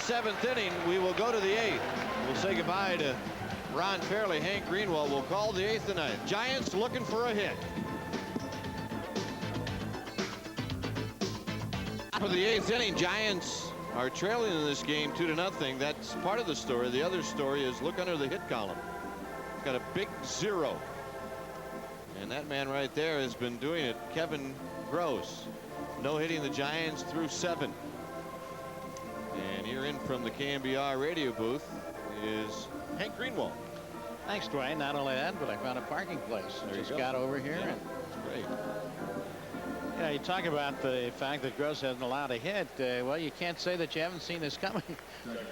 7th inning. We will go to the 8th. We'll say goodbye to Ron Fairley. Hank Greenwald will call the 8th tonight. Giants looking for a hit. For the 8th inning, Giants are trailing in this game 2-0. That's part of the story. The other story is look under the hit column. Got a big 0. And that man right there has been doing it. Kevin Gross. No hitting the Giants through 7. And here in from the KNBR radio booth is Hank Greenwald. Thanks, Dwayne. Not only that, but I found a parking place. There Just got over here. Yeah, and great. yeah, you talk about the fact that Gross hasn't allowed a hit. Well, you can't say that you haven't seen this coming.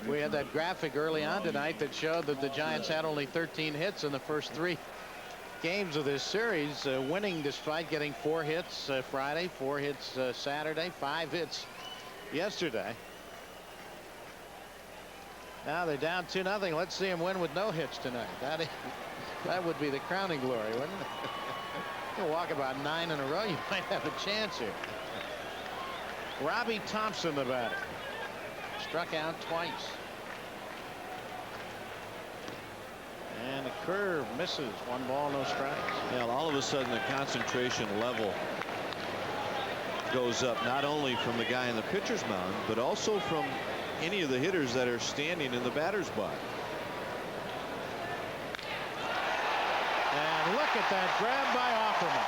We had that graphic early on tonight that showed that the Giants had only 13 hits in the first 3 games of this series, winning despite getting 4 hits Friday, 4 hits Saturday, 5 hits yesterday. Now they're down 2-0. Let's see him win with no hits tonight. That would be the crowning glory, wouldn't it? You'll walk about 9 in a row, you might have a chance here. Robbie Thompson, the batter, struck out twice. And the curve misses. 1 ball, no strikes. Yeah, all of a sudden the concentration level goes up, not only from the guy in the pitcher's mound, but also from any of the hitters that are standing in the batter's box. And look at that grab by Offerman.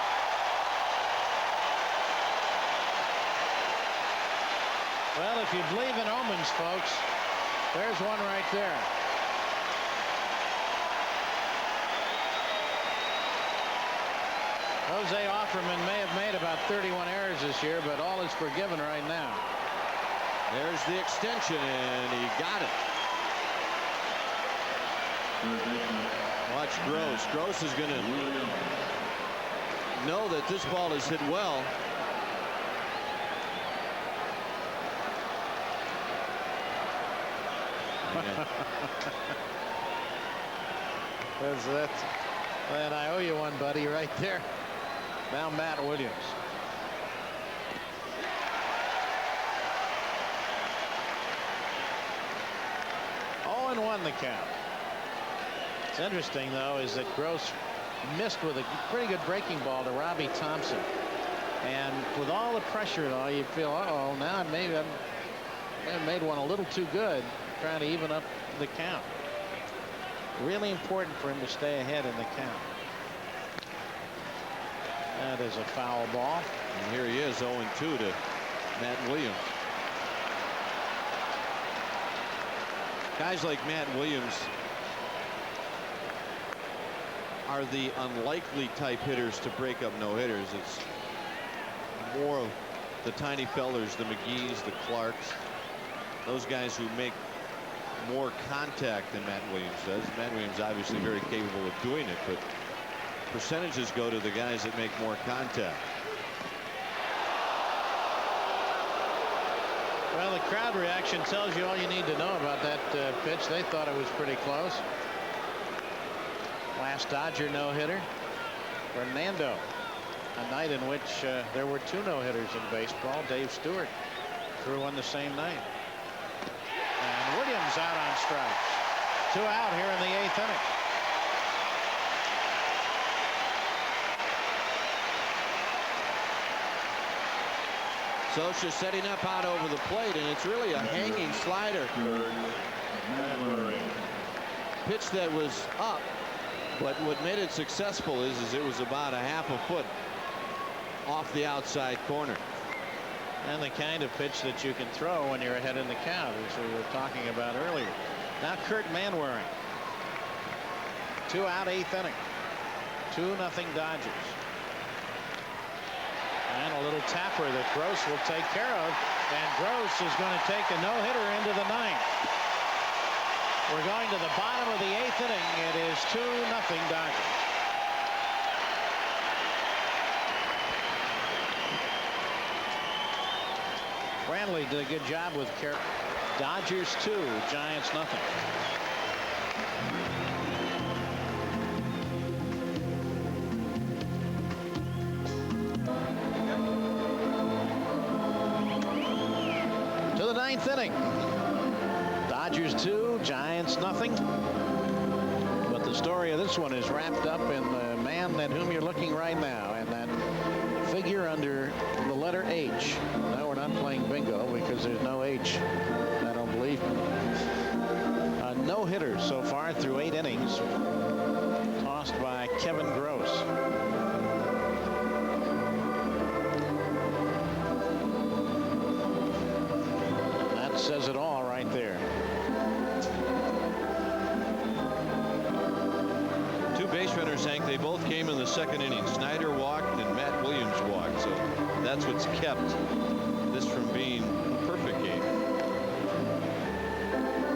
Well, if you believe in omens, folks, there's one right there. Jose Offerman may have made about 31 errors this year, but all is forgiven right now. There's the extension, and he got it. Watch Gross. Gross is going to know that this ball is hit well. And I owe you one, buddy, right there. Now Matt Williams. And 1 the count. It's interesting, though, is that Gross missed with a pretty good breaking ball to Robbie Thompson. And with all the pressure, though, you feel, uh-oh, now maybe I made one a little too good, trying to even up the count. Really important for him to stay ahead in the count. That is a foul ball. And here he is, 0-2 to Matt Williams. Guys like Matt Williams are the unlikely type hitters to break up no-hitters. It's more of the tiny fellers, the McGees, the Clarks, those guys who make more contact than Matt Williams does. Matt Williams obviously very capable of doing it, but percentages go to the guys that make more contact. Well, the crowd reaction tells you all you need to know about that pitch. They thought it was pretty close. Last Dodger no-hitter, Fernando. A night in which there were 2 no-hitters in baseball. Dave Stewart threw one the same night. And Williams out on strikes. 2 out here in the 8th inning. Scioscia setting up out over the plate, and it's really a hanging slider. Pitch that was up, but what made it successful is it was about a half a foot off the outside corner. And the kind of pitch that you can throw when you're ahead in the count, as we were talking about earlier. Now Kurt Manwaring. 2 out, 8th inning. 2-0 Dodgers. And a little tapper that Gross will take care of. And Gross is going to take a no-hitter into the 9th. We're going to the bottom of the 8th inning. It is 2-0 Dodgers. Brantley did a good job with Carroll. Dodgers 2, Giants nothing. To the 9th inning. Dodgers 2, Giants nothing. But the story of this one is wrapped up in the man at whom you're looking right now, and that figure under the letter H. No, we're not playing bingo because there's no H. I don't believe. No hitters so far through 8 innings, tossed by Kevin Gross. That says it all right there. 2 base runners, Hank. They both came in the 2nd inning. Snyder walked and Matt Williams walked. So that's what's kept this from being a perfect game.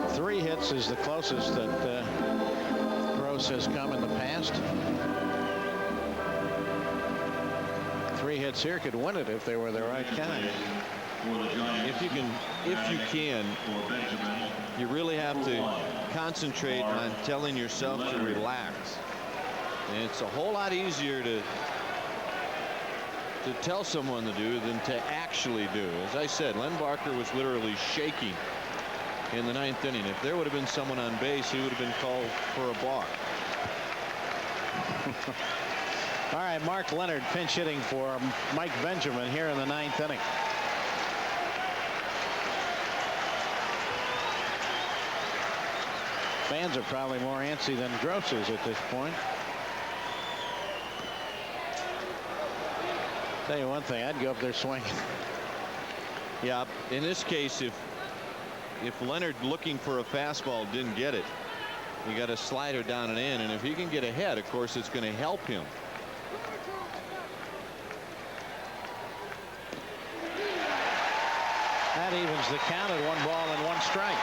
3 hits is the closest that Gross has come in the past. 3 hits here could win it if they were the right kind. If you can, you really have to concentrate on telling yourself to relax. And it's a whole lot easier to tell someone to do than to actually do. As I said, Len Barker was literally shaking in the 9th inning. If there would have been someone on base, he would have been called for a balk. All right, Mark Leonard pinch hitting for Mike Benjamin here in the 9th inning. Fans are probably more antsy than Gross is at this point. Tell you one thing, I'd go up there swinging. Yeah, in this case, if Leonard looking for a fastball didn't get it, you got a slider down and in, and if he can get ahead, of course, it's going to help him. That evens the count at 1 ball and 1 strike.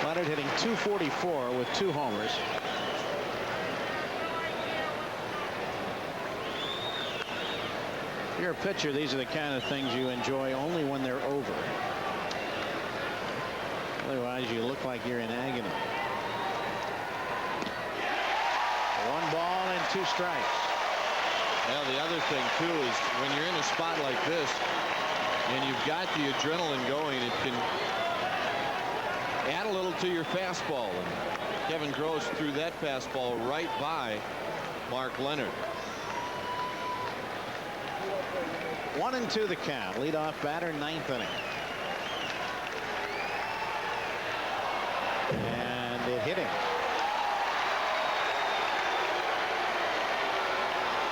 Leonard hitting .244 with 2 homers. If you're a pitcher, these are the kind of things you enjoy only when they're over. Otherwise, you look like you're in agony. 1 ball and 2 strikes. Well, the other thing, too, is when you're in a spot like this and you've got the adrenaline going, it can add a little to your fastball. And Kevin Gross threw that fastball right by Mark Leonard. 1-2 the count. Leadoff batter, 9th inning. And it hit him.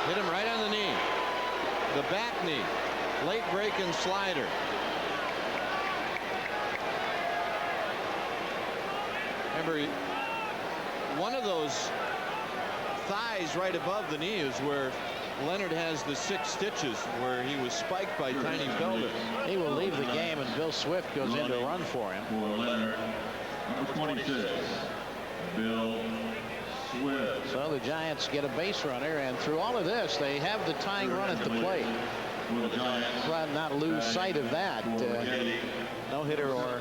Hit him right on the knee. The back knee. Late breaking slider. Remember, one of those thighs right above the knee is where Leonard has the 6 stitches where he was spiked by Tiny Felder. He will leave the game, and Bill Swift goes in to run for him. For Leonard, number 26, Bill Swift. So the Giants get a base runner, and through all of this, they have the tying run at the plate. But not lose sight of that. No hitter or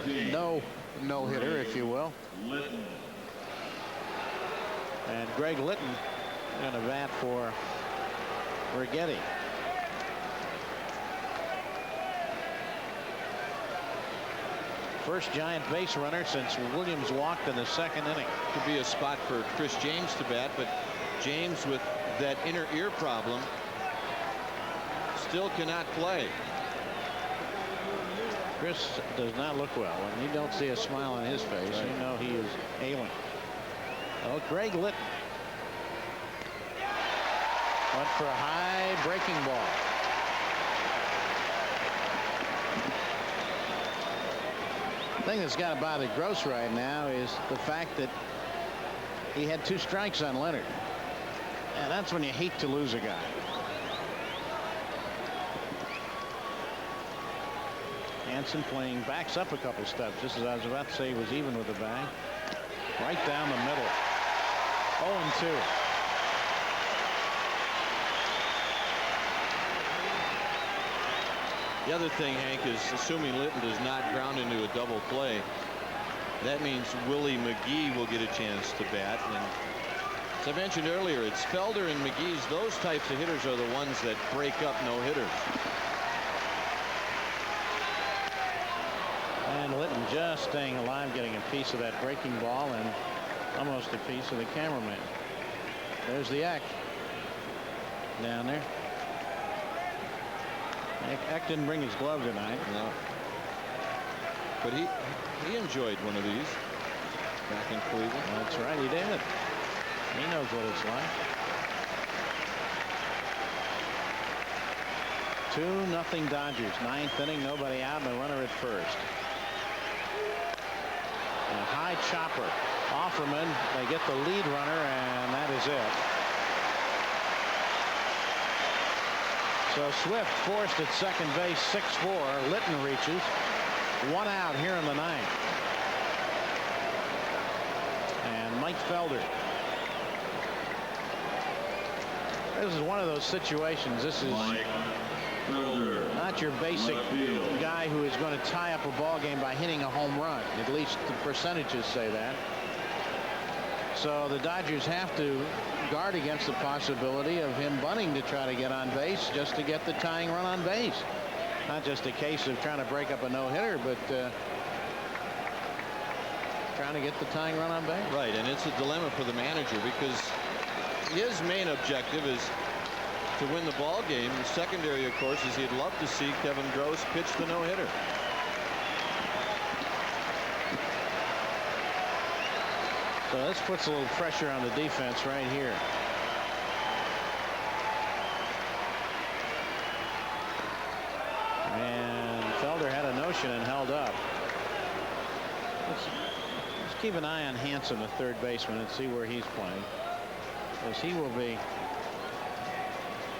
no hitter, if you will. And Greg Litton going to bat for Righetti. First Giant base runner since Williams walked in the 2nd inning. Could be a spot for Chris James to bat, but James, with that inner ear problem, still cannot play. Chris does not look well. When you don't see a smile on his face, you know he is ailing. Oh, Greg Litton went for a high breaking ball. The thing that's got to bother Gross right now is the fact that he had 2 strikes on Leonard. And that's when you hate to lose a guy. Hansen playing backs up a couple steps, just as I was about to say he was even with the bag. Right down the middle. 0-2. The other thing, Hank, is assuming Litton does not ground into a double play, that means Willie McGee will get a chance to bat. And as I mentioned earlier, it's Felder and McGee's. Those types of hitters are the ones that break up no-hitters. And Litton just staying alive, getting a piece of that breaking ball and almost a piece of the cameraman. There's the Eck down there. Eck didn't bring his glove tonight. No. But he enjoyed one of these back in Cleveland. That's right, he did. He knows what it's like. 2-0 Dodgers. 9th inning, nobody out, and a runner at first. And a high chopper. Offerman, they get the lead runner, and that is it. So Swift forced at second base, 6-4. Litton reaches. 1 out here in the 9th. And Mike Felder. This is one of those situations. This is not your basic guy who is going to tie up a ball game by hitting a home run. At least the percentages say that. So the Dodgers have to guard against the possibility of him bunting to try to get on base just to get the tying run on base. Not just a case of trying to break up a no-hitter, but trying to get the tying run on base. Right, and it's a dilemma for the manager because his main objective is to win the ball game. The secondary, of course, is he'd love to see Kevin Gross pitch the no-hitter. So this puts a little pressure on the defense right here. And Felder had a notion and held up. Let's keep an eye on Hansen, the third baseman, and see where he's playing. Because he will be.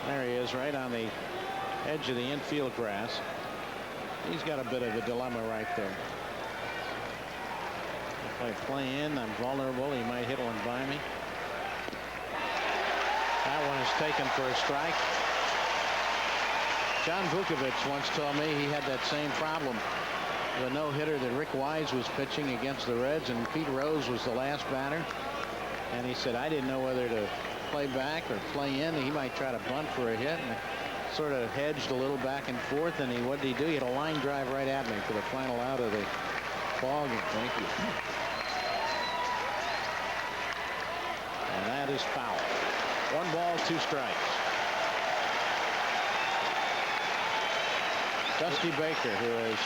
There he is, right on the edge of the infield grass. He's got a bit of a dilemma right there. If I play in, I'm vulnerable. He might hit one by me. That one is taken for a strike. John Vukovich once told me he had that same problem. The no-hitter that Rick Wise was pitching against the Reds, and Pete Rose was the last batter. And he said, I didn't know whether to play back or play in. He might try to bunt for a hit, and sort of hedged a little back and forth. And what did he do? He had a line drive right at me for the final out of the ball game. Thank you. And that is foul. 1 ball, 2 strikes. Dusty Baker, who has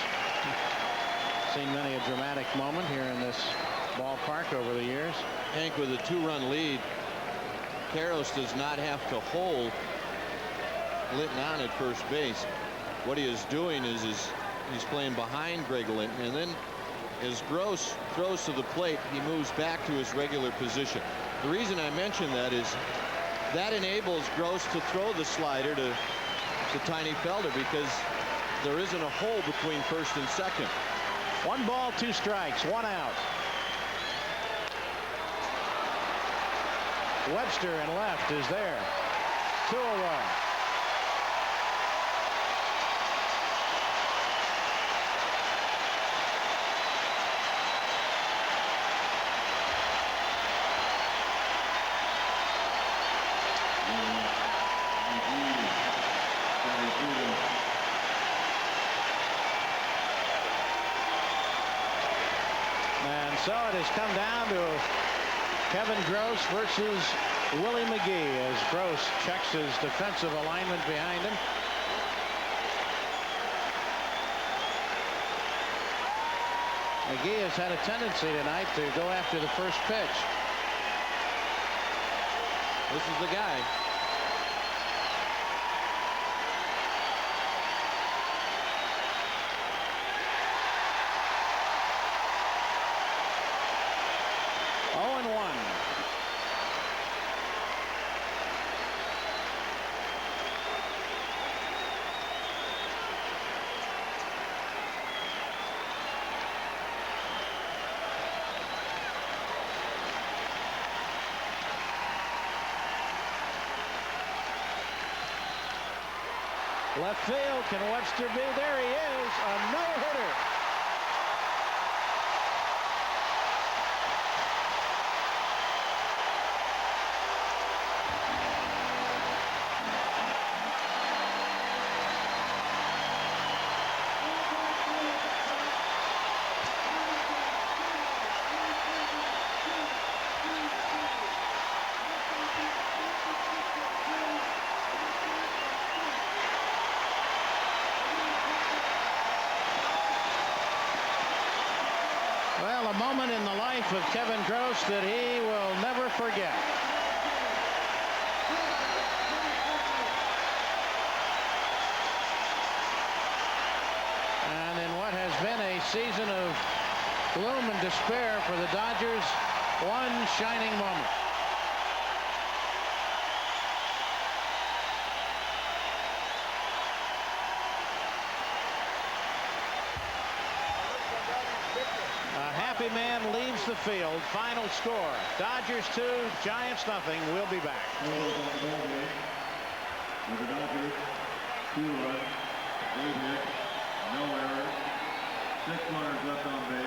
seen many a dramatic moment here in this ballpark over the years. Hank, with a 2-run lead, Karros does not have to hold Linton on at first base. What he is doing is he's playing behind Greg Linton, and then as Gross throws to the plate, he moves back to his regular position. The reason I mention that is that enables Gross to throw the slider to Tiny Felder because there isn't a hole between first and second. 1 ball, 2 strikes, 1 out. Webster in left is there. 2-0. And so it has come down to Kevin Gross versus Willie McGee as Gross checks his defensive alignment behind him. McGee has had a tendency tonight to go after the first pitch. This is the guy. Left field, can Webster be? There he is, a no-hitter. Well, a moment in the life of Kevin Gross that he will never forget. And in what has been a season of gloom and despair for the Dodgers, one shining moment. A happy man leaves the field. Final score, Dodgers 2, Giants nothing. We'll be back. With the Dodgers, 2 runs, 8 hits, no errors, 6 runners left on base.